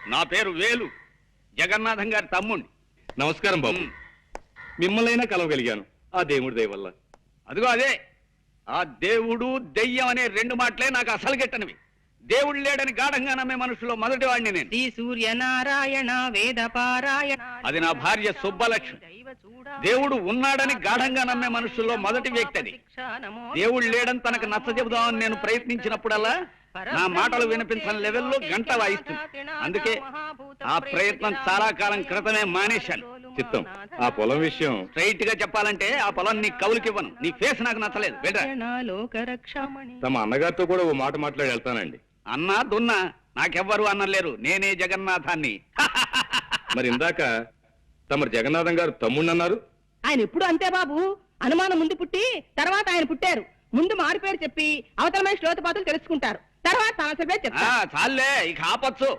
నా పేరు వేలు, జగన్నాథం గారి తమ్ముణ్ణి. నమస్కారం బాబు. మిమ్మల్నైనా కలవగలిగాను ఆ దేవుడి దయ వల్ల. అదిగో అదే, ఆ దేవుడు దెయ్యం అనే రెండు మాటలే నాకు అసలు గిట్టనివి. దేవుడు లేడని గాఢంగా నమ్మే మనుషుల్లో మొదటి వాడిని నేను. శ్రీ సూర్యనారాయణ వేద పారాయణ. అది నా భార్య సుబ్బలక్ష్మి. దేవుడు ఉన్నాడని గాఢంగా నమ్మే మనుషుల్లో మొదటి వ్యక్తి అది. దేవుడు లేడని తనకు నచ్చ చెబుదామని నేను ప్రయత్నించినప్పుడల్లా నా మాటలు వినిపించని లెవెల్లో గంట వాయిస్తుంది. అందుకే ఆ ప్రయత్నం చాలా కాలం క్రితమే మానేశాను. చిత్తం, ఆ పొలం విషయం స్ట్రైట్ గా చెప్పాలంటే ఆ పొలం నీ కౌలుకివ్వను. నీ ఫేస్ నాకు నచ్చలేదు. వెళ్ళరా. తమ అన్నగారితో కూడా ఓ మాట మాట్లాడి వెళ్తానండి. అన్నా దున్నా నాకెవ్వరు అన్నలేరు. నేనే జగన్నాథాన్ని. మరి ఇందాక తమరు జగన్నాథం గారు తమ్ముడు అన్నారు. ఆయన ఎప్పుడు అంతే బాబు. అనుమానం ముందు పుట్టి తర్వాత ఆయన పుట్టారు. ముందు మారు పేరు చెప్పి అవతలమైన శ్లోతపాతులు తెలుసుకుంటారు. తర్వాత తన పేరు చెప్తారు. చాలే, ఇక ఆపచ్చు.